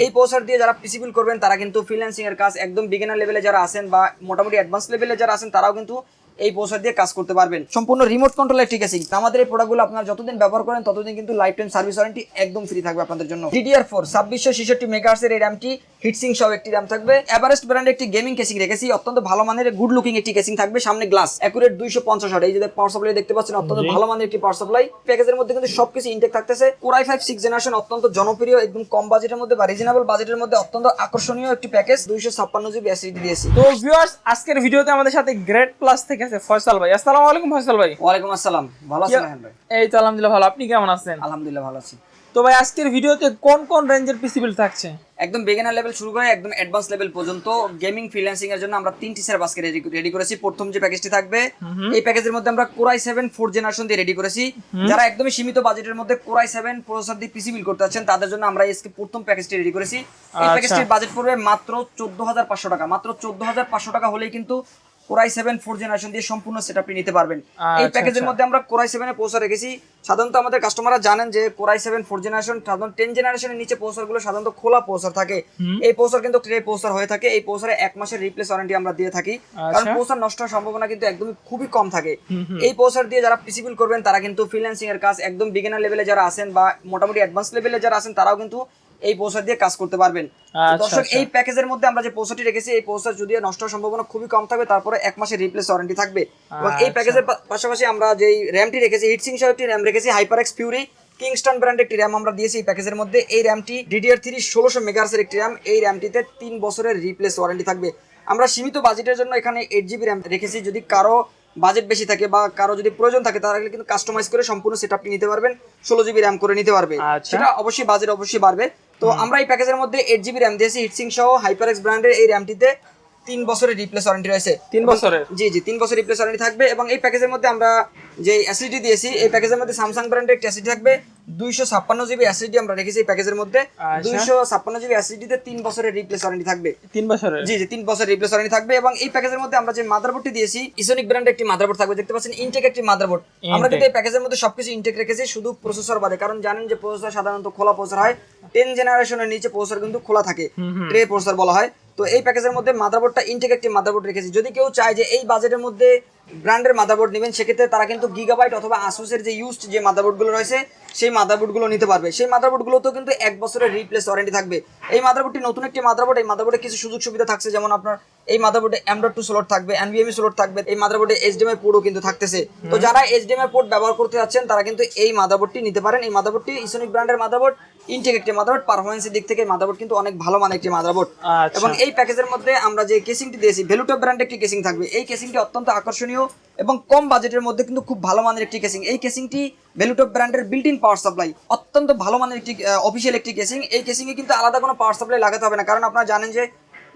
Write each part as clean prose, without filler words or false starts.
এই প্রসেসর দিয়ে যারা পিসি বিল্ড করবেন তারা কিন্তু ফ্রিল্যান্সিং এর কাজ একদম বিগিনার লেভেলে যারা আছেন বা মোটামুটি অ্যাডভান্স লেভেলে যারা আছেন তারাও কিন্তু এই প্রসেসর দিয়ে কাজ করতে পারবেন। সম্পূর্ণ রিমোট কন্ট্রোল ইলেকট্রিক কেসিং। আমাদের এই প্রোডাক্টগুলো আপনারা যতদিন ব্যবহার করেন ততদিন কিন্তু লাইফ টাইম সার্ভিস ওয়ারেন্টি একদম ফ্রি থাকবে আপনাদের জন্য। DDR4 2666 মেগাহার্টজ এর র্যামটি হিটসিং সহ একটি র্যাম থাকবে। এভারেস্ট ব্র্যান্ডের একটি গেমিং কেসিং রেখেছি, অত্যন্ত ভালো মানের গুড লুকিং একটি কেসিং থাকবে। সামনে গ্লাস অ্যাকুরেট 250 ওয়াট। এই যে পাওয়ার সাপ্লাই দেখতে পাচ্ছেন, অত্যন্ত ভালো মানের একটি পাওয়ার সাপ্লাই। প্যাকেজের মধ্যে কিন্তু সবকিছু ইনটেক থাকতেছে। Core i5 6th জেনারেশন, অত্যন্ত জনপ্রিয়, একদম কম বাজেটের মধ্যে বা রিজনেবল বাজেটের মধ্যে অত্যন্ত আকর্ষণীয় একটি প্যাকেজ। 256 জিবি এসএসডি দিয়েছি। তো ভিউয়ার্স, আজকের ভিডিওতে আমাদের সাথে গ্রেট প্লাস থেকে আছে ফয়সাল ভাই। আসসালামু আলাইকুম ফয়সাল ভাই। ওয়ালাইকুম আসসালাম। ভালো আছেন ভাই? এই তো আলহামদুলিল্লাহ ভালো। আপনি কেমন আছেন? আলহামদুলিল্লাহ ভালো আছি। তো ভাই, আজকের ভিডিওতে কোন কোন রেঞ্জের পিসি বিল্ড থাকছে? একদম বিগিনার লেভেল শুরু করে একদম অ্যাডভান্স লেভেল পর্যন্ত গেমিং ফ্রিল্যান্সিং এর জন্য আমরা তিনটি সেট আজকে রেডি করেছি। প্রথম যে প্যাকেজটি থাকবে, এই প্যাকেজের মধ্যে আমরা Core i7 4th জেনারেশন দিয়ে রেডি করেছি। যারা একদমই সীমিত বাজেটের মধ্যে Core i7 প্রসেসর দিয়ে পিসি বিল্ড করতে যাচ্ছেন তাদের জন্য আমরা আজকে প্রথম প্যাকেজটি রেডি করেছি। এই প্যাকেজটির বাজেট পড়বে মাত্র 14500 টাকা। মাত্র 14500 টাকা হলেই কিন্তু Core i7 4th জেনারেশন দিয়ে সম্পূর্ণ সেটআপটি নিতে পারবেন। এই প্যাকেজের মধ্যে আমরা Core i7 এর প্রসেসর রেখেছি। সাধারণত আমাদের কাস্টমাররা জানেন যে Core i7 4th জেনারেশন, সাধারণত 10 জেনারেশনের নিচে প্রসেসরগুলো সাধারণত খোলা প্রসেসর থাকে। এই প্রসেসর কিন্তু ট্রে প্রসেসর হয়ে থাকে। এই প্রসেসরে 1 মাসের রিপ্লেস ওয়ারেন্টি আমরা দিয়ে থাকি, কারণ প্রসেসর নষ্ট হওয়ার সম্ভাবনা কিন্তু একদমই খুবই কম থাকে। এই প্রসেসর দিয়ে যারা পিসি বিল্ড করবেন তারা কিন্তু ফ্রিল্যান্সিং এর কাজ একদম বিগিনার লেভেলে যারা আছেন বা মোটামুটি অ্যাডভান্স লেভেলে যারা আছেন তারাও কিন্তু এই প্রসেসর দিয়ে কাজ করতে পারবেন। দর্শক, এই প্যাকেজের মধ্যে আমরা যে প্রসেসরটি রেখেছি, এই প্রসেসর যদিও নষ্ট হওয়ার সম্ভাবনা খুবই কম থাকবে, তারপরে 1 মাসের রিপ্লেস ওয়ারেন্টি থাকবে। এবং এই প্যাকেজের পাশাপাশি আমরা যেই র্যামটি রেখেছি, হিটসিং সহ একটি র্যাম রেখেছি। HyperX Fury কিংস্টন ব্র্যান্ডের একটি র্যাম আমরা দিয়েছি এই প্যাকেজের মধ্যে। এই র্যামটি DDR3 1600 মেগাহার্টজ এর একটি র্যাম। এই র্যামটিতে 3 বছরের রিপ্লেস ওয়ারেন্টি থাকবে। আমরা সীমিত বাজেটের জন্য এখানে 8 জিবি র্যাম রেখেছি। যদি কারো বাজেট বেশি থাকে বা কারো যদি প্রয়োজন থাকে তাহলে কিন্তু কাস্টমাইজ করে সম্পূর্ণ সেটআপটি নিতে পারবেন, 16 জিবি র্যাম করে নিতে পারবে। সেটা অবশ্যই বাজেট অবশ্যই বাড়বে। তো আমরা এই প্যাকেজের মধ্যে 8 জিবি র্যাম দিয়েছি হিটসিং সহ। HyperX ব্র্যান্ডের এই র্যামটিতে 3 বছরের রিপ্লেস ওয়ারেন্টি রয়েছে। 3 বছরের? জি 3 বছর রিপ্লেস ওয়ারেন্টি থাকবে। এবং এই প্যাকেজের মধ্যে আমরা যে এসএসডি দিয়েছি, এই প্যাকেজের মধ্যে স্যামসাং ব্র্যান্ডের একটা এসএসডি থাকবে। 256 জিবি এসএসডি আমরা রেখেছি এই প্যাকেজের মধ্যে। 256 জিবি এসএসডি তে 3 বছরের রিপ্লেস ওয়ারেন্টি থাকবে। 3 বছরের? জি 3 বছরের রিপ্লেস ওয়ারেন্টি থাকবে। এবং এই প্যাকেজের মধ্যে আমরা যে মাদারবোর্ডটি দিয়েছি, ইসোনিক ব্র্যান্ডের একটি মাদারবোর্ড থাকবে। দেখতে পাচ্ছেন ইনটেক একটি মাদারবোর্ড। আমরা কিন্তু এই প্যাকেজের মধ্যে সবকিছু ইনটেক রেখেছি, শুধু প্রসেসর বাদে। কারণ জানেন যে প্রসেসর সাধারণত খোলা প্রসেসর হয়। 10 জেনারেশনের নিচে প্রসেসর কিন্তু খোলা থাকে, ট্রে প্রসেসর বলা হয়। তো এই প্যাকেজের মধ্যে মাদারবোর্ডটা ইনটেক একটি মাদারবোর্ড রেখেছি। যদি কেউ চায় যে এই বাজেটের মধ্যে ব্র্যান্ডের মাদারবোর্ড নেবেন, সেক্ষেত্রে তারা কিন্তু গিগাবাইট অথবা আসুসের যে ইউজড যে মাদারবোর্ডগুলো রয়েছে সেই মাদারবোর্ডগুলো নিতে পারবে। সেই মাদারবোর্ডগুলোতেও কিন্তু 1 বছরের রিপ্লেস ওয়ারেন্টি থাকবে। এই মাদারবোর্ডটি নতুন একটি মাদারবোর্ড। এই মাদারবোর্ডে কিছু সুযোগ সুবিধা থাকছে, যেমন আপনার এই মাদারবোর্ডে M.2 স্লট থাকবে, NVMe স্লট থাকবে। এই মাদারবোর্ডে HDMI পোর্টও কিন্তু থাকতেছে। তো যারা HDMI পোর্ট ব্যবহার করতে যাচ্ছেন তারা কিন্তু এই মাদারবোর্ডটি নিতে পারেন। এই মাদারবোর্ডটি ইসোনিক ব্র্যান্ডের মাদারবোর্ড, ইনটেক একটি মাদারবোর্ড। পারফরম্যান্সের দিক থেকে মাদারবোর্ড কিন্তু অনেক ভালো মানের একটি মাদারবোর্ড। এবং এই প্যাকেজের মধ্যে আমরা যে কেসিংটি দিয়েছি, ভ্যালুটপ ব্র্যান্ডের একটি কেসিং থাকবে। এই কেসিংটি অত্যন্ত আকর্ষণীয় এবং কম বাজেটের মধ্যে কিন্তু খুব ভালো মানের একটি কেসিং। এই কেসিংটি ভ্যালুটপ ব্র্যান্ডের বিল্ট ইন পাওয়ার সাপ্লাই, অত্যন্ত ভালো মানের একটি অফিসিয়াল একটি কেসিং। এই কেসিংয়ে কিন্তু আলাদা কোনো পাওয়ার সাপ্লাই লাগাতে হবে না, কারণ আপনারা জানেন যে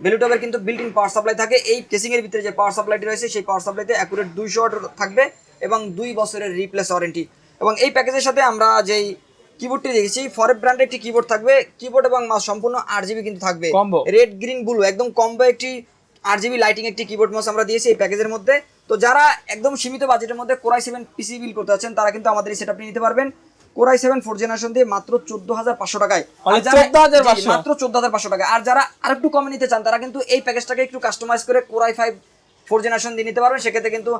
ভ্যালুটপের কিন্তু বিল্ট ইন পাওয়ার সাপ্লাই থাকে। এই কেসিং এর ভিতরে যে পাওয়ার সাপ্লাইটি রয়েছে সেই পাওয়ার সাপ্লাইতে অ্যাকুরেট 200 ওয়াট থাকবে এবং 2 বছরের রিপ্লেস ওয়ারেন্টি। এবং এই প্যাকেজের সাথে আমরা যেই কিবোর্ডটি দেখেছি, ফরেভ ব্র্যান্ডের একটি কিবোর্ড থাকবে। কিবোর্ড এবং মাউস সম্পূর্ণ 8 জিবি কিন্তু থাকবে, রেড গ্রিন ব্লু একদম কম্বো একটি 8 জিবি লাইটিং একটি কিবোর্ড মাউস আমরা দিয়েছি এই প্যাকেজের মধ্যে। তো যারা একদম সীমিত বাজেটের মধ্যে Core i7 পিসি বিল্ড করতে যাচ্ছেন তারা কিন্তু আমাদের এই সেটআপটি নিতে পারবেন Core i7 4th জেনারেশন দিয়ে মাত্র 14500 টাকায়। মাত্র 14500 টাকা। আর যারা আরেকটু কমে নিতে চান তারা কিন্তু এই প্যাকেজটাকে একটু কাস্টমাইজ করে Core i5 4th জেনারেশন দিয়ে নিতে পারবেন। সেক্ষেত্রে কিন্তু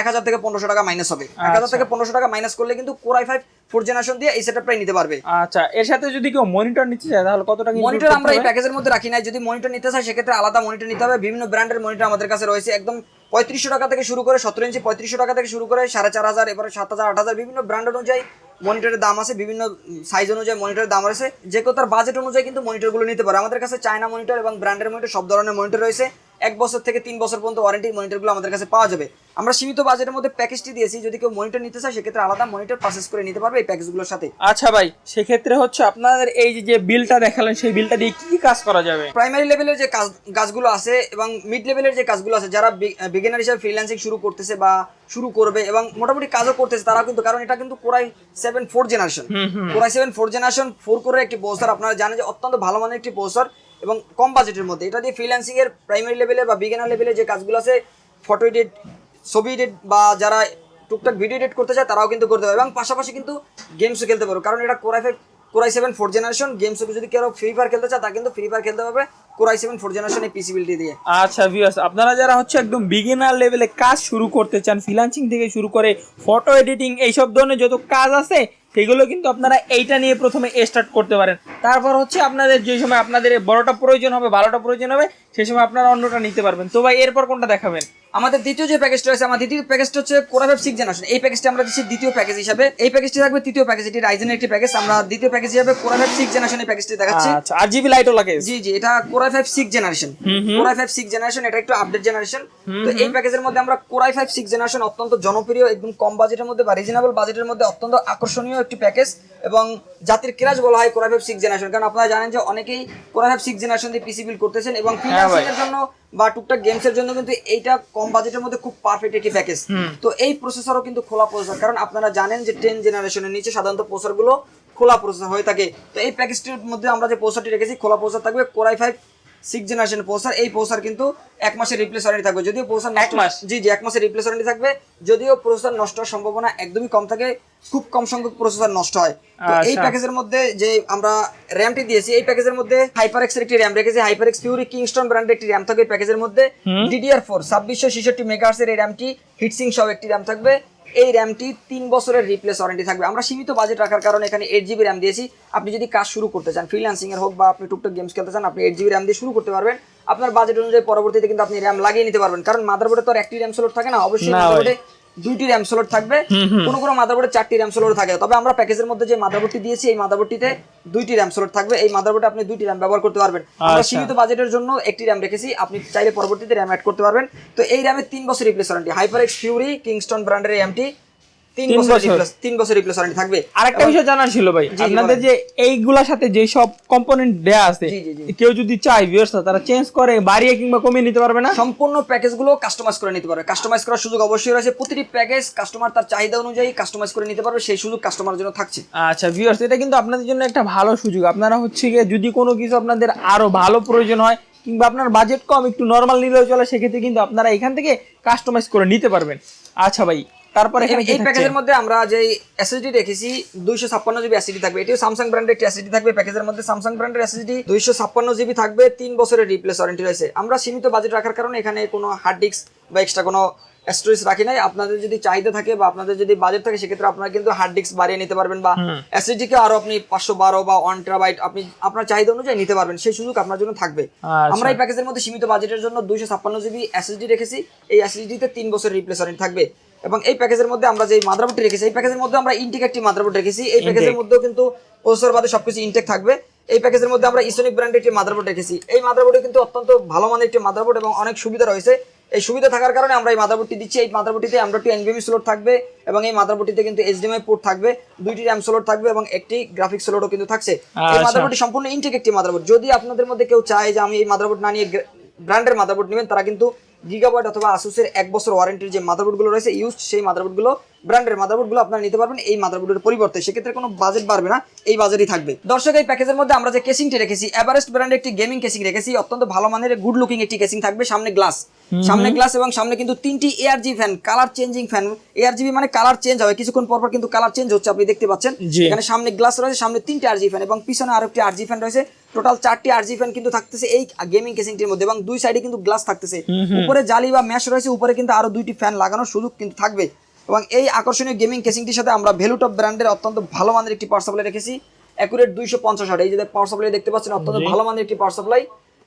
1000 থেকে 1500 টাকা মাইনাস হবে। 1000 থেকে 1500 টাকা মাইনাস করলে কিন্তু Core i5 4th জেনারেশন দিয়ে এই সেটআপটাই নিতে পারবে। আচ্ছা, এর সাথে যদি কেউ মনিটর নিতে চায় তাহলে কত টাকা? মনিটর আমরা এই প্যাকেজের মধ্যে রাখি নাই। যদি মনিটর নিতে চায় সেক্ষেত্রে আলাদা মনিটর নিতে হবে। বিভিন্ন ব্র্যান্ডের মনিটর আমাদের কাছে রয়েছে, একদম 3500 টাকা থেকে শুরু করে 17 ইঞ্চি 3500 টাকা থেকে শুরু করে 4500, এবারে 7000, 8000 বিভিন্ন ব্র্যান্ড অনুযায়ী মনিটরের দাম আছে। বিভিন্ন সাইজ অনুযায়ী মনিটরের দাম রয়েছে। যে কেউ তার বাজেট অনুযায়ী কিন্তু মনিটরগুলো নিতে পারে। আমাদের কাছে চায়না মনিটর এবং ব্র্যান্ডের মনিটর সব ধরনের মনিটর রয়েছে। 1 বছর থেকে 3 বছর পর্যন্ত ওয়ারেন্টি মনিটরগুলো আমাদের কাছে পাওয়া যাবে। আমরা সীমিত বাজেটের মধ্যে প্যাকেজটি দিয়েছি। যদি কেউ মনিটর নিতে চায় সেক্ষেত্রে আলাদা মনিটর পারচেজ করে নিতে পারবে এই প্যাকেজগুলোর সাথে। আচ্ছা ভাই, সেক্ষেত্রে হচ্ছে আপনাদের এই যে বিলটা দেখালেন সেই বিলটা দিয়ে কি কাজ করা যাবে? প্রাইমারি লেভেলের যে কাজগুলো আছে এবং মিড লেভেলের যে কাজগুলো আছে, যারা বিগিনার হিসেবে ফ্রিল্যান্সিং শুরু করতেছে বা শুরু করবে এবং মোটামুটি কাজও করতেছে তারা কিন্তু, কারণ এটা কিন্তু Core i7 4th generation, Core i7 4th generation 4 কোরের একটি প্রসেসর। আপনারা জানেন যে অত্যন্ত ভালো মানের একটি প্রসেসর এবং কম বাজেটের মধ্যে। এটা দিয়ে ফ্রিল্যান্সিং এর প্রাইমারি লেভেলে বা বিগিনার লেভেলে যে কাজগুলো আছে, ফটো এডিট, ছবি এডিট বা যারা টুকটাক ভিডিও এডিট করতে চায় তারাও কিন্তু করতে পারে এবং পাশাপাশি কিন্তু গেমসও খেলতে পারো, কারণ এটা Core Core i7 4th generation. Games যদি কেউ ফ্রি ফায়ার খেলতে চায় তা কিন্তু ফ্রি ফায়ার খেলতে পারবে Core i7 4th জেনারেশন এই পিসি বিল্ডটি দিয়ে। আচ্ছা ভিউয়ার্স, আপনারা যারা হচ্ছে একদম বিগিনার লেভেলে কাজ শুরু করতে চান, ফ্রিল্যান্সিং থেকে শুরু করে ফটো এডিটিং এইসব ধরনের যত কাজ আছে সেগুলো কিন্তু আপনারা এইটা নিয়ে প্রথমে স্টার্ট করতে পারেন। তারপর হচ্ছে আপনাদের যে সময় আপনাদের বড়টা প্রয়োজন হবে, ভালোটা প্রয়োজন হবে, সেই সময় আপনারা অন্যটা নিতে পারবেন। তো ভাই এরপর কোনটা দেখাবেন? আমাদের দ্বিতীয় যে প্যাকেজটা রয়েছে, আমার দ্বিতীয় প্যাকেজটা হচ্ছে Core i5 6th জেনারেশন। এই প্যাকেজটি আমরা দিচ্ছি দ্বিতীয় প্যাকেজ হিসাবে। এই প্যাকেজটি থাকবে তৃতীয় প্যাকেজ, এটি রাইজেনের একটি প্যাকেজ। আমরা দ্বিতীয় প্যাকেজ হিসাবে Core i5 6th জেনারেশন এই প্যাকেজটি দেখাচ্ছি। আচ্ছা, RGB লাইটও লাগে? জি জি, এটা Core i5 6th generation. Core i5 6th generation, এটা একটু আপডেট জেনারেশন। তো এই প্যাকেজের মধ্যে আমরা Core i5 6th জেনারেশন অত্যন্ত জনপ্রিয়, একদম কম বাজেটের মধ্যে বা রিজনেবল বাজেটের মধ্যে অত্যন্ত আকর্ষণীয় একটি প্যাকেজ এবং জাতির ক্রাশ বলা হয় Core i5 6th জেনারেশন। কারণ আপনারা জানেন যে অনেকেই Core i5 6th জেনারেশন দিয়ে পিসি বিল্ড করতেছেন এবং ফ্রিল্যান্সিং এর জন্য বা টুকটাক গেমসের জন্য কিন্তু এইটা কম বাজেটের মধ্যে খুব পারফেক্ট একটি প্যাকেজ। তো এই প্রসেসরও কিন্তু খোলা প্রসেসর, কারণ আপনারা জানেন যে 10 জেনারেশনের নিচে সাধারণত প্রসেসরগুলো খোলা প্রসেসর হয়ে থাকে। তো এই প্যাকেজটির মধ্যে আমরা যে প্রসেসরটি রেখেছি খোলা প্রসেসর থাকবে Core i5 6th generation processor. এই প্রসেসর কিন্তু 1 মাসের রিপ্লেস ওয়ারেন্টি থাকবে। যদিও প্রসেসর 1 মাস, জি জি 1 মাসের রিপ্লেস ওয়ারেন্টি থাকবে। যদিও প্রসেসর নষ্ট হওয়ার সম্ভাবনা একদমই কম থাকে, খুব কম সংখ্যক প্রসেসর নষ্ট হয়। তো এই প্যাকেজের মধ্যে যে আমরা র্যামটি দিয়েছি, এই প্যাকেজের মধ্যে HyperX এর একটি র্যাম রেখেছি। HyperX Fury Kingston ব্র্যান্ডের একটি র্যাম থাকবে এই প্যাকেজের মধ্যে। DDR4 2666 মেগাহার্টজ এর এই র্যামটি, হিটসিং সহ একটি র্যাম থাকবে। এই র্যামটি 3 বছরের রিপ্লেস ওয়ারেন্টি থাকবে। আমরা সীমিত বাজেট রাখার কারণে এখানে 8GB র্যাম দিয়েছি। আপনি যদি কাজ শুরু করতে চান, ফ্রিল্যান্সিং এর হোক বা আপনি টুকটাক গেমস খেলতে চান, আপনি 8GB র্যাম দিয়ে শুরু করতে পারবেন। আপনার বাজেট অনুযায়ী পরবর্তীতে কিন্তু আপনি র্যাম লাগিয়ে নিতে পারবেন, কারণ মাদারবোর্ডে তো আর একটি র্যাম স্লট থাকে না, অবশ্যই মাদারবোর্ডে 2টি র্যাম স্লট থাকবে। কোনো মাদারবোর্ডে 4টি র্যাম স্লট থাকে। তবে আমরা প্যাকেজের মধ্যে যে মাদারবোর্ডটি দিয়েছি এই মাদারবোর্ডটিতে 2টি র্যাম স্লট থাকবে। এই মাদারবোর্ডে আপনি 2টি র্যাম ব্যবহার করতে পারবেন। আমরা সীমিত বাজেটের জন্য একটি র্যাম রেখেছি, আপনি চাইলে পরবর্তীতে র্যাম অ্যাড করতে পারবেন। তো এই র্যামের 3 বছর replace warranty. HyperX Fury Kingston ব্র্যান্ডের এই র্যামটি 3 বছর রিপ্লেস ওয়ারেন্টি থাকবে। আরেকটা বিষয় জানার ছিল ভাই, আপনাদের যে এইগুলার সাথে যে সব কম্পোনেন্ট দেয়া আছে, কেউ যদি চায় ভিউয়ার্স তারা চেঞ্জ করে বাড়িয়ে কিংবা কমিয়ে নিতে পারবে না? সম্পূর্ণ প্যাকেজগুলো কাস্টমাইজ করে নিতে পারবে। কাস্টমাইজ করার সুযোগ অবশ্যই রয়েছে। প্রতিটি প্যাকেজ কাস্টমার তার চাহিদা অনুযায়ী কাস্টমাইজ করে নিতে পারবে, সেই সুযোগ কাস্টমারের জন্য থাকছে। আচ্ছা ভিউয়ার্স, এটা কিন্তু আপনাদের জন্য একটা ভালো সুযোগ। আপনারা হচ্ছে গিয়ে যদি কোনো কিছু আপনাদের আরো ভালো প্রয়োজন হয় কিংবা আপনার বাজেট কম, একটু নরমাল নিলেও চলে, সেক্ষেত্রে কিন্তু আপনারা এখান থেকে কাস্টমাইজ করে নিতে পারবেন। আচ্ছা ভাই, তারপরে এই প্যাকেজের মধ্যে আমরা যে এসএসডি রেখেছি 256GB এসএসডি থাকবে। এটিও স্যামসাং ব্র্যান্ডের একটি এসএসডি থাকবে প্যাকেজের মধ্যে। স্যামসাং ব্র্যান্ডের এসএসডি 256GB থাকবে, 3 বছরের রিপ্লেস ওয়ারেন্টি রয়েছে। আমরা সীমিত বাজেট রাখার কারণে এখানে কোনো হার্ড ডিস্ক বা এক্সট্রা কোনো স্টোরেজ রাখি নাই। আপনাদের যদি চাহিদা থাকে বা আপনাদের যদি বাজেট থাকে সেক্ষেত্রে আপনারা কিন্তু হার্ড ডিস্ক বাড়িয়ে নিতে পারবেন বা এসএসডি কে আরো আপনি 512 বা 1 টেরাবাইট আপনি আপনার চাহিদা অনুযায়ী নিতে পারবেন, সেই সুযোগ আপনার জন্য থাকবে। আমরা এই প্যাকেজের মধ্যে সীমিত বাজেটের জন্য 256GB এসএসডি রেখেছি। এই এসএসডি তে 3 বছরের রিপ্লেস ওয়ারেন্টি থাকবে। এবং এই প্যাকেজের মধ্যে আমরা যে মাদারবোর্ডটি রেখেছি, এই প্যাকেজের মধ্যে আমরা ইনটেক একটি মাদারবোর্ড রেখেছি। এই প্যাকেজের মধ্যেও কিন্তু প্রসেসর বাদে সবকিছু ইনটেক থাকবে। এই প্যাকেজের মধ্যে আমরা ইসোনিক ব্র্যান্ডের একটি মাদারবোর্ড রেখেছি। এই মাদারবোর্ডে কিন্তু অত্যন্ত ভালো মানের একটি মাদারবোর্ড এবং অনেক সুবিধা রয়েছে। এই সুবিধা থাকার কারণে আমরা এই মাদারবোর্ডটি দিচ্ছি। এই মাদারবোর্ডটিতে M.2 NVMe স্লট থাকবে এবং এই মাদারবোর্ডটিতে কিন্তু HDMI পোর্ট থাকবে, 2টি RAM স্লট থাকবে এবং একটি গ্রাফিক্স স্লটও কিন্তু থাকছে। এই মাদারবোর্ডটি সম্পূর্ণ ইনটেক একটি মাদারবোর্ড। যদি আপনাদের মধ্যে কেউ চায় যে আমি এই মাদারবোর্ড না নিয়ে ব্র্যান্ডের মাদারবোর্ড নেবেন, তারা কিন্তু গিগাবাইট অথবা আসুসের 1 বছর ওয়ারেন্টির যে মাদারবোর্ডগুলো রয়েছে ইউজড, সেই মাদারবোর্ডগুলো ব্র্যান্ডের মাদারবোর্ডগুলো আপনারা নিতে পারবেন এই মাদারবোর্ডের পরিবর্তে। সেক্ষেত্রে কোনো বাজেট বাড়বে না, এই বাজেটই থাকবে। দর্শক, এই প্যাকেজের মধ্যে আমরা যে কেসিংটি রেখেছি, এভারেস্ট ব্র্যান্ডের একটি গেমিং কেসিং রেখেছি। অত্যন্ত ভালো মানের গুড লুকিং একটি কেসিং থাকবে। সামনে গ্লাস এবং সামনে কিন্তু 3টি ARGB fan, colour changing fan. ARGB মানে কালার চেঞ্জ হবে, কিছুক্ষণ পর পর কিন্তু কালার চেঞ্জ হচ্ছে, আপনি দেখতে পাচ্ছেন। এখানে সামনে গ্লাস রয়েছে, সামনে 3টি RGB ফ্যান এবং পিছনে আরো একটি RGB ফ্যান রয়েছে। টোটাল 4টি RGB ফ্যান কিন্তু থাকতেছে এই গেমিং কেসিংটির মধ্যে এবং দুই সাইডে কিন্তু গ্লাস থাকতেছে। উপরে জালি বা ম্যাশ রয়েছে, উপরে কিন্তু আরো 2টি ফ্যান লাগানোর সুযোগ কিন্তু থাকবে। এবং এই আকর্ষণীয় গেমিং কেসিংটির সাথে আমরা ভ্যালুটপ ব্র্যান্ডের অত্যন্ত ভালো মানের একটি পাওয়ার সাপ্লাই রেখেছি। Accurate 250 watt. এই যে পাওয়ার সাপ্লাই দেখতে পাচ্ছেন, অত্যন্ত ভালো মানের একটি পাওয়ার সাপ্লাই।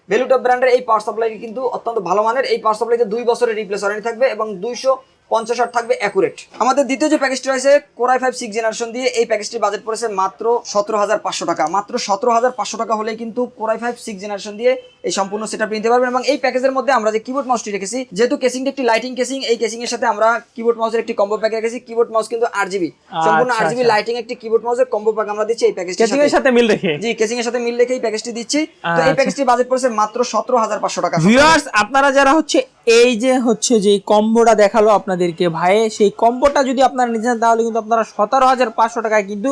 ভ্যালুটপ ব্র্যান্ডের এই পাওয়ার সাপ্লাই কিন্তু অত্যন্ত ভালো মানের। এই পাওয়ার সাপ্লাইতে 2 বছরের রিপ্লেস ওয়ারেন্টি থাকবে এবং 250 ওয়াট থাকবে অ্যাকুরেট। আমাদের দ্বিতীয় যে প্যাকেজটি রয়েছে Core i5 6th জেনারেশন দিয়ে, এই প্যাকেজটির বাজেট পড়েছে মাত্র 17,500 টাকা। মাত্র 17,500 টাকা হলেই কিন্তু Core i5 6th জেনারেশন দিয়ে এই সম্পূর্ণ সেটআপ নিতে পারবেন। এবং এই প্যাকেজের মধ্যে আমরা যে কিবোর্ড মাউসটি রেখেছি, যেহেতু কেসিংটি একটি লাইটিং কেসিং, এই কেসিং এর সাথে আমরা কিবোর্ড মাউসের একটি কম্বো প্যাক রেখেছি। কিবোর্ড মাউস কিন্তু RGB, সম্পূর্ণ RGB লাইটিং একটি কিবোর্ড মাউসের কম্বো প্যাক আমরা দিচ্ছি এই প্যাকেজটির সাথে। কেসিং এর সাথে মিল রেখে, জি কেসিং এর সাথে মিল রেখে এই প্যাকেজটি দিচ্ছি। তো এই প্যাকেজটির বাজেট পড়েছে মাত্র 17,500 টাকা। ভিউয়ার্স, আপনারা যারা হচ্ছে এই যে হচ্ছে যে কম্বোটা দেখালো আপনাদেরকে ভাই, সেই কম্বোটা যদি আপনারা নিতে চান তাহলে কিন্তু আপনারা 17,500 টাকায় কিন্তু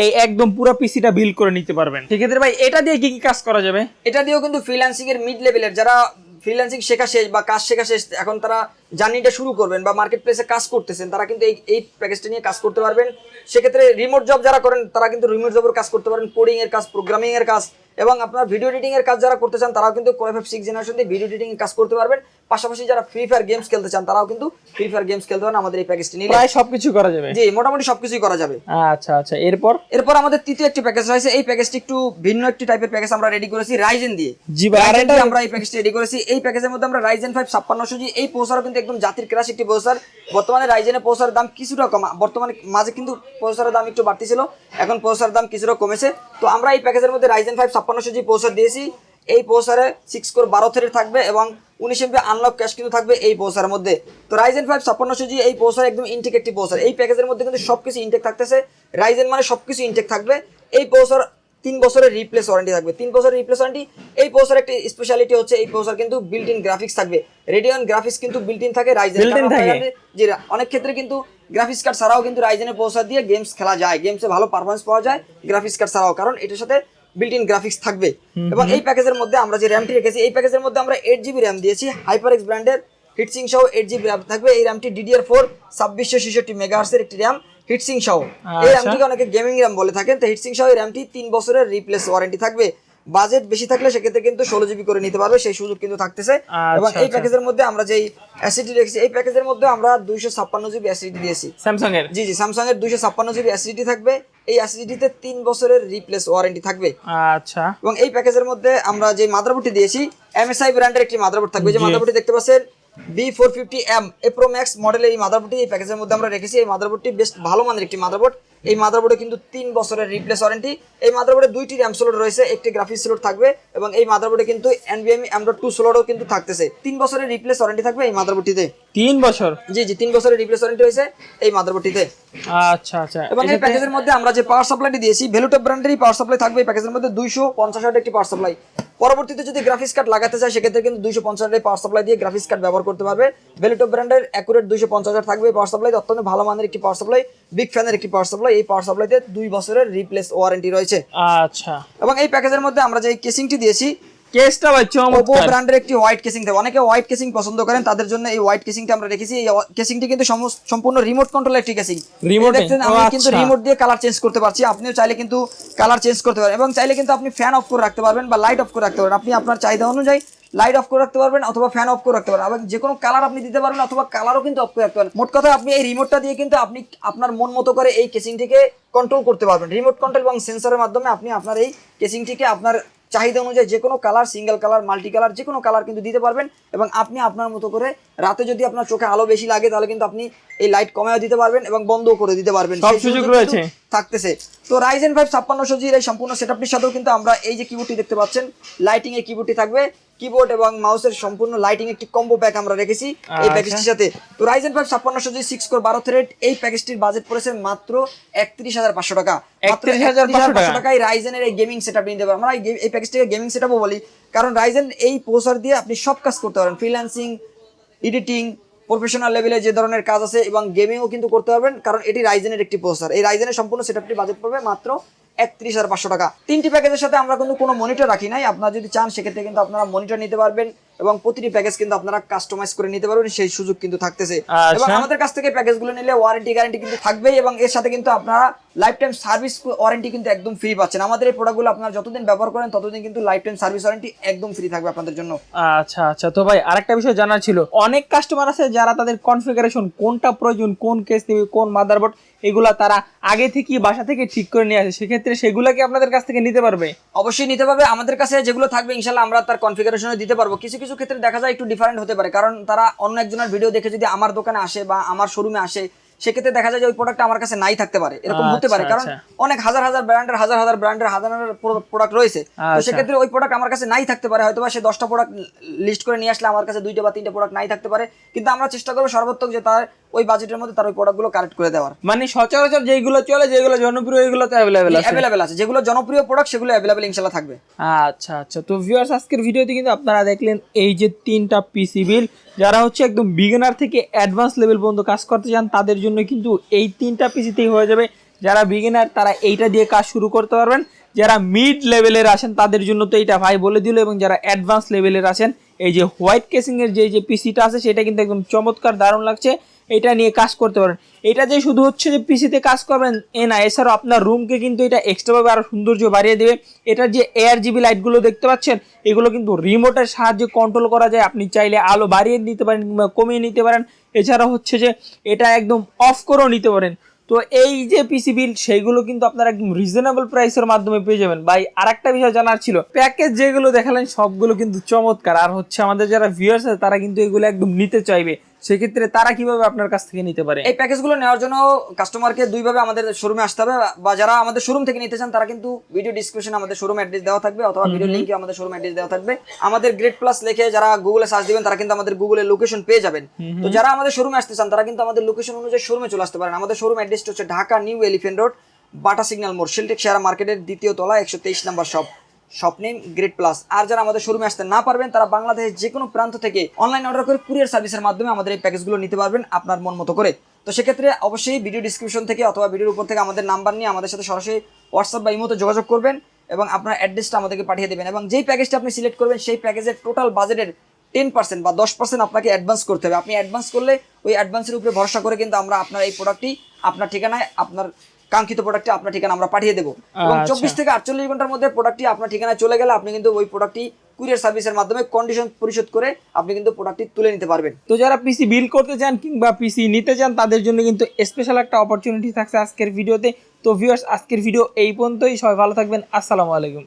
এই একদম পুরো পিসিটা বিল্ড করে নিতে পারবেন। সেক্ষেত্রে ভাই এটা দিয়ে কি কি কাজ করা যাবে? এটা দিয়েও কিন্তু ফ্রিল্যান্সিং এর মিড লেভেলের যারা ফ্রিল্যান্সিং শেখা শেষ বা কাজ শেখা শেষ, এখন তারা জার্নিটা শুরু করবেন বা মার্কেট প্লেসে কাজ করতেছেন, তারা কিন্তু এই প্যাকেজটা নিয়ে কাজ করতে পারবেন। সেক্ষেত্রে রিমোট জব যারা করেন তারা কিন্তু রিমোট জবের কাজ করতে পারেন, কোডিং এর কাজ, প্রোগ্রামিং এর কাজ, এবং আপনার ভিডিও এডিটিং এর কাজ যারা করতে চান তারাও কিন্তু কোর i5 6 জেনারেশন দিয়ে ভিডিও এডিটিং এর কাজ করতে পারবেন। পাশাপাশি যারা ফ্রি ফায়ার গেমস খেলতে চান তারাও কিন্তু ফ্রি ফায়ার গেমস খেলতে পারেন আমাদের এই প্যাকেজটি নিলে। প্রায় সবকিছু করা যাবে। জি, মোটামুটি সবকিছুই করা যাবে। আচ্ছা আচ্ছা, এরপর আমাদের তৃতীয় একটি প্যাকেজ রয়েছে। এই প্যাকেজটি একটু ভিন্ন একটি টাইপের প্যাকেজ আমরা রেডি করেছি রাইজেন দিয়ে। জি ভাই, Ryzen দিয়ে আমরা এই প্যাকেজটি রেডি করেছি। এই প্যাকেজের মধ্যে আমরা রাইজেন 5 5600G, এই প্রসেসরও কিন্তু একদম জাতির ক্রাশ একটি প্রসেসর। বর্তমানে রাইজেনের প্রসেসরের দাম কিছুটা কম, বর্তমানে মাঝে কিন্তু প্রসেসরের দাম একটু বাড়তি ছিল, এখন প্রসেসরের দাম কিছুটা কমেছে। তো আমরা এই প্যাকেজের মধ্যে রাইজেন 5 5600G প্রসেসর দিয়েছি। এই প্রসেসরে 6 কোর 12 থ্রেড থাকবে এবং 19 MB আনলক ক্যাশ কিন্তু থাকবে এই প্রসেসরের মধ্যে। তো রাইজেন 5 5600G এই প্রসেসর একদম ইনটেক একটি প্রসেসর। এই প্যাকেজের মধ্যে কিন্তু সবকিছু ইনটেক থাকতেছে। রাইজেন মানে সবকিছু ইনটেক থাকবে। এই প্রসেসর 3 বছরের রিপ্লেস ওয়ারেন্টি থাকবে, 3 বছরের রিপ্লেস ওয়ারেন্টি। এই প্রসেসর একটি স্পেশালিটি হচ্ছে এই প্রসেসর কিন্তু বিল্ট ইন গ্রাফিক্স থাকবে। রেডিয়ন গ্রাফিক্স কিন্তু বিল্ট ইন থাকে রাইজেন। যে অনেক ক্ষেত্রে কিন্তু গ্রাফিক্স কার্ড ছাড়াও কিন্তু রাইজেনের প্রসেসর দিয়ে গেমস খেলা যায়, গেমসে ভালো পারফরম্যান্স পাওয়া যায় গ্রাফিক্স কার্ড ছাড়াও, কারণ এটার সাথে বিল্ট ইন গ্রাফিক্স থাকবে। এবং এই প্যাকেজের মধ্যে আমরা যে র্যামটি রেখেছি, এই প্যাকেজের মধ্যে আমরা 8GB র্যাম দিয়েছি, HyperX ব্র্যান্ডের হিটসিং সহ 8GB র্যাম থাকবে। এই র্যামটি DDR4 2666 মেগাহার্টজের একটি র্যাম, হিটসিং সহ। এই র্যামটিকে অনেকে গেমিং র্যাম বলে থাকেন। তো হিটসিং সহ এই র্যামটি 3 বছরের রিপ্লেস ওয়ারেন্টি থাকবে। বাজেট বেশি থাকলে সেক্ষেত্রে কিন্তু 16GB করে নিতে পারবে, সেই সুযোগ কিন্তু থাকতেছে। এবং এই প্যাকেজের মধ্যে আমরা যেই অ্যাসিডি রেখেছি, এই প্যাকেজের মধ্যে আমরা 256GB অ্যাসিডি দিয়েছি স্যামসাং এর। জি স্যামসাং এর 256GB অ্যাসিডি থাকবে। এই অ্যাসিডিতে 3 বছরের রিপ্লেস ওয়ারেন্টি থাকবে। আচ্ছা, এবং এই প্যাকেজের মধ্যে আমরা যে মাদারবোর্ডটি দিয়েছি MSI ব্র্যান্ডের একটি মাদারবোর্ড থাকবে। যে মাদারবোর্ডটি দেখতে পাচ্ছেন B450M Pro Max মডেলের এই মাদারবোর্ডটি এই প্যাকেজের মধ্যে আমরা রেখেছি। এই মাদারবোর্ডটি বেশ ভালো মানের একটি মাদারবোর্ড। এই মাদারবোর্ডে কিন্তু 3 বছরের রিপ্লেস ওয়ারেন্টি। এই মাদারবোর্ডে 2টি র্যাম স্লট রয়েছে, একটি গ্রাফিক্স স্লট থাকবে, এবং এই মাদারবোর্ডে কিন্তু NVMe M.2 স্লটও কিন্তু থাকতেছে। 3 বছরের রিপ্লেস ওয়ারেন্টি থাকবে এই মাদারবোর্ডটিতে। 3 বছর? জি, 3 বছরের রিপ্লেস ওয়ারেন্টি রয়েছে এই মাদারবোর্ডটিতে। আচ্ছা আচ্ছা। এবং এই প্যাকেজের মধ্যে আমরা যে পাওয়ার সাপ্লাইটি দিয়েছি, ভ্যালুটপ ব্র্যান্ডেরই পাওয়ার সাপ্লাই থাকবে এই প্যাকেজের মধ্যে 250 ওয়াট একটি পাওয়ার সাপ্লাই। পরবর্তীতে যদি গ্রাফিক্স কার্ড লাগাতে চায় সেক্ষেত্রে কিন্তু 250 ওয়াটের পাওয়ার সাপ্লাই দিয়ে গ্রাফিক্স কার্ড ব্যবহার করতে পারবে। ভ্যালুটপ ব্র্যান্ডের অ্যাকুরেট 250 ওয়াট থাকবে পাওয়ার সাপ্লাই, অত্যন্ত ভালো মানের একটি পাওয়ার সাপ্লাই, বিগ ফ্যানের একটি পাওয়ার সাপ্লাই। এই পাওয়ার সাপ্লাইতে 2 বছরের রিপ্লেস ওয়ারেন্টি রয়েছে। আচ্ছা। এবং এই প্যাকেজের মধ্যে আমরা যে কেসিংটি দিয়েছি, কেসটা ভাই চমৎকার। ওপো ব্র্যান্ডের একটি হোয়াইট কেসিং থাকবে। অনেকে হোয়াইট কেসিং পছন্দ করেন, তাদের জন্য এই হোয়াইট কেসিংটা আমরা রেখেছি। এই কেসিংটি কিন্তু সম্পূর্ণ রিমোট কন্ট্রোল একটি কেসিং। আমি কিন্তু রিমোট দিয়ে কালার চেঞ্জ করতে পারছি, আপনিও চাইলে কিন্তু কালার চেঞ্জ করতে পারেন, এবং চাইলে কিন্তু আপনি ফ্যান অফ করে রাখতে পারবেন বা লাইট অফ করে রাখতে পারবেন। আপনি আপনার চাহিদা অনুযায়ী লাইট অফ করে রাখতে পারবেন অথবা ফ্যান অফ করে রাখতে পারবেন, এবং যে কোনো কালার আপনি দিতে পারবেন অথবা কালারও কিন্তু অফ করে রাখতে পারবেন। মোট কথা আপনি এই রিমোটটা দিয়ে কিন্তু আপনি আপনার মন মতো করে এই কেসিংটিকে কন্ট্রোল করতে পারবেন। রিমোট কন্ট্রোল এবং সেন্সরের মাধ্যমে আপনি আপনার এই কেসিংটিকে আপনার চাহিদা অনুযায়ী যে কোনো colour, single colour, multi colour, যে কোনো কালার কিন্তু দিতে পারবেন। এবং আপনি আপনার মতো করে রাতে যদি আপনার চোখে আলো বেশি লাগে তাহলে কিন্তু আপনি এই লাইট কমেও দিতে পারবেন এবং বন্ধও করে দিতে পারবেন, সব সুযোগ রয়েছে থাকতেছে। তো রাইজেন 5 5600G এর এই সম্পূর্ণ সেটআপটির সাথেও কিন্তু আমরা এই যে কিবোর্ডটি দেখতে পাচ্ছেন, লাইটিং এর কিবোর্ডটি থাকবে। কিবোর্ড এবং মাউসের সম্পূর্ণ লাইটিং একটি কম্বো প্যাক আমরা রেখেছি এই প্যাকেজটির সাথে। তো রাইজেন 5 5600G 6 কোর 12 থ্রেড এই প্যাকেজটির বাজেট পড়েছে মাত্র 31500 টাকা। 31500 টাকায় রাইজেনের এই গেমিং সেটআপ নিতে পারবেন। আমরা এই প্যাকেজটিকে গেমিং সেটআপও বলি, কারণ রাইজেন এই প্রসেসর দিয়ে আপনি সব কাজ করতে পারেন, ফ্রিল্যান্সিং, এডিটিং, প্রফেশনাল লেভেলে যে ধরনের কাজ আছে এবং গেমিংও কিন্তু করতে পারবেন, কারণ এটি রাইজেনের একটি প্রসেসর। এই রাইজেনের সম্পূর্ণ সেটআপটি বাজেট পড়বে মাত্র 31500 টাকা। 3টি প্যাকেজের সাথে আমরা কিন্তু কোনো মনিটর রাখি নাই। আপনারা যদি চান সেক্ষেত্রে কিন্তু আপনারা মনিটর নিতে পারবেন এবং প্রতিটি প্যাকেজ কিন্তু আপনারা কাস্টমাইজ করে নিতে পারবেন, সেই সুযোগ কিন্তু থাকতেছে। এবং আমাদের কাছ থেকে প্যাকেজগুলো নিলে ওয়ারেন্টি গ্যারান্টি কিন্তু থাকবেই, এবং এর সাথে কিন্তু আপনারা লাইফ টাইম সার্ভিস ওয়ারেন্টি কিন্তু একদম ফ্রি পাচ্ছেন। আমাদের এই প্রোডাক্টগুলো আপনারা যতদিন ব্যবহার করেন ততদিন কিন্তু লাইফ টাইম সার্ভিস ওয়ারেন্টি একদম ফ্রি থাকবে আপনাদের জন্য। আচ্ছা আচ্ছা। তো ভাই আরেকটা বিষয় জানার ছিল, অনেক কাস্টমার আছে যারা তাদের কনফিগারেশন কোনটা প্রয়োজন, কোন কেস নেবে, কোন মাদারবোর্ড, এগুলা তারা আগে থেকে বাসা থেকে ঠিক করে নিয়ে আসে, সেক্ষেত্রে সেগুলা কি আপনাদের কাছ থেকে নিতে পারবে? অবশ্যই নিতে পারবে। আমাদের কাছে যেগুলো থাকবে ইনশাআল্লাহ আমরা তার কনফিগারেশনে দিতে পারবো। কিছু কিছু ক্ষেত্রে দেখা যায় একটু ডিফারেন্ট হতে পারে, কারণ তারা অন্য একজনের ভিডিও দেখে যদি আমার দোকানে আসে বা আমার শোরুমে আসে সেক্ষেত্রে দেখা যায় যে ওই প্রোডাক্টটা আমার কাছে নাই থাকতে পারে, এরকম হতে পারে, কারণ অনেক হাজার হাজার ব্র্যান্ডের হাজার প্রোডাক্ট রয়েছে। তো সেক্ষেত্রে ওই প্রোডাক্ট আমার কাছে নাই থাকতে পারে, হয়তো বা সে 10টা প্রোডাক্ট লিস্ট করে নিয়ে আসলে আমার কাছে 2টা বা 3টা প্রোডাক্ট নাই থাকতে পারে, কিন্তু আমরা চেষ্টা করবো সর্বোত্তম যে তার ওই বাজেটের মধ্যে তার ওই প্রোডাক্টগুলো কারেক্ট করে দেওয়ার। মানে সচরাচর যেগুলো চলে, যেগুলো জনপ্রিয়, এগুলো তো অ্যাভেলেবেল আছে। যেগুলো জনপ্রিয় প্রোডাক্ট সেগুলো অ্যাভেলেবেল ইনশাআল্লাহ থাকবে। আচ্ছা আচ্ছা। তো ভিউয়ার্স, আজকের ভিডিওতে কিন্তু আপনারা দেখলেন এই যে 3টা পিসি বিল, যারা হচ্ছে একদম বিগিনার থেকে অ্যাডভান্স লেভেল পর্যন্ত কাজ করতে চান তাদের জন্য কিন্তু এই 3টা পিসিতেই হয়ে যাবে। যারা বিগিনার তারা এইটা দিয়ে কাজ শুরু করতে পারবেন, যারা মিড লেভেলের আছেন তাদের জন্য তো এটা ভাই বলে দিল, এবং যারা অ্যাডভান্স লেভেলের আছেন এই যে হোয়াইট কেসিং এর যে পিসিটা আছে সেটা কিন্তু একদম চমৎকার, দারুণ লাগছে, এটা নিয়ে কাজ করতে পারেন। এটা যে শুধু হচ্ছে যে পিসিতে কাজ করবেন এ না, এছাড়াও আপনার রুমকে কিন্তু এটা এক্সট্রাভাবে আরো সৌন্দর্য বাড়িয়ে দেবে। এটার যে ARGB লাইটগুলো দেখতে পাচ্ছেন এগুলো কিন্তু রিমোটের সাহায্যে কন্ট্রোল করা যায়, আপনি চাইলে আলো বাড়িয়ে নিতে পারেন কিংবা কমিয়ে নিতে পারেন। এছাড়া হচ্ছে যে এটা একদম অফ করেও নিতে পারেন। তো এই যে পিসি বিল্ড সেইগুলো কিন্তু আপনারা একদম রিজনেবল প্রাইসের মাধ্যমে পেয়ে যাবেন। ভাই আরেকটা বিষয় জানার ছিল, প্যাকেজ যেগুলো দেখালেন সবগুলো কিন্তু চমৎকার, আর হচ্ছে আমাদের যারা ভিউয়ার্স আছে তারা কিন্তু এগুলো একদম নিতে চাইবে, সেক্ষেত্রে তারা কিভাবে আপনার কাছ থেকে নিতে পারে? এই প্যাকেজগুলো নেওয়ার জন্য কাস্টমারকে দুইভাবে আমাদের শোরুমে আসতে হবে, বা যারা আমাদের শোরুম থেকে নিতে চান তারা কিন্তু ভিডিও ডিসক্রিপশনে আমাদের শোরুম অ্যাড্রেস দেওয়া থাকবে, অথবা ভিডিও লিংকে আমাদের শোরুম অ্যাড্রেস দেওয়া থাকবে। আমাদের গ্রেড প্লাস লিখে যারা গুগলে সার্চ দিবেন তারা কিন্তু আমাদের গুগলে লোকেশন পেয়ে যাবেন। তো যারা আমাদের শোরুমে আসতে চান তারা কিন্তু আমাদের লোকেশন অনুযায়ী শোরুমে চলে আসতে পারেন। আমাদের শোরুম অ্যাড্রেসটা হচ্ছে ঢাকা নিউ এলিফ্যান্ট রোড, বাটা সিগন্যাল মোড়, শিলটেক শেয়ার মার্কেটের 2য় তলা, 123 নম্বর শপ নেম গ্রেড প্লাস। আর যারা আমাদের শোরুমে আসতে না পারবেন তারা বাংলাদেশের যে কোনো প্রান্ত থেকে অনলাইন অর্ডার করে কুরিয়ার সার্ভিসের মাধ্যমে আমাদের এই প্যাকেজগুলো নিতে পারবেন আপনার মন মতো করে। তো সেক্ষেত্রে অবশ্যই ভিডিও ডিসক্রিপশন থেকে অথবা ভিডিওর উপর থেকে আমাদের নাম্বার নিয়ে আমাদের সাথে সরাসরি হোয়াটসঅ্যাপ বা ইমোতে যোগাযোগ করবেন এবং আপনার অ্যাড্রেসটা আমাদেরকে পাঠিয়ে দেবেন। এবং যেই প্যাকেজটা আপনি সিলেক্ট করবেন সেই প্যাকেজের টোটাল বাজেটের 10% বা 10% আপনাকে অ্যাডভান্স করতে হবে। আপনি অ্যাডভান্স করলে ওই অ্যাডভান্সের উপরে ভরসা করে কিন্তু আমরা আপনার এই প্রোডাক্টটি আপনার ঠিকানায়, আপনার কাঙ্ক্ষিত প্রোডাক্টটি আপনার ঠিকানা আমরা পাঠিয়ে দেবো। এবং 24 থেকে 48 ঘন্টার মধ্যে প্রোডাক্টটি আপনার ঠিকানায় চলে গেলে আপনি কিন্তু ওই প্রোডাক্টটি কুরিয়ার সার্ভিসের মাধ্যমে কন্ডিশন পরিশোধ করে আপনি কিন্তু প্রোডাক্টটি তুলে নিতে পারবেন। তো যারা পিসি বিল্ড করতে চান কিংবা পিসি নিতে চান তাদের জন্য কিন্তু স্পেশাল একটা অপরচুনিটি থাকছে আজকের ভিডিওতে। তো ভিউয়ার্স আজকের ভিডিও এই পর্যন্তই, সবাই ভালো থাকবেন, আসসালামু আলাইকুম।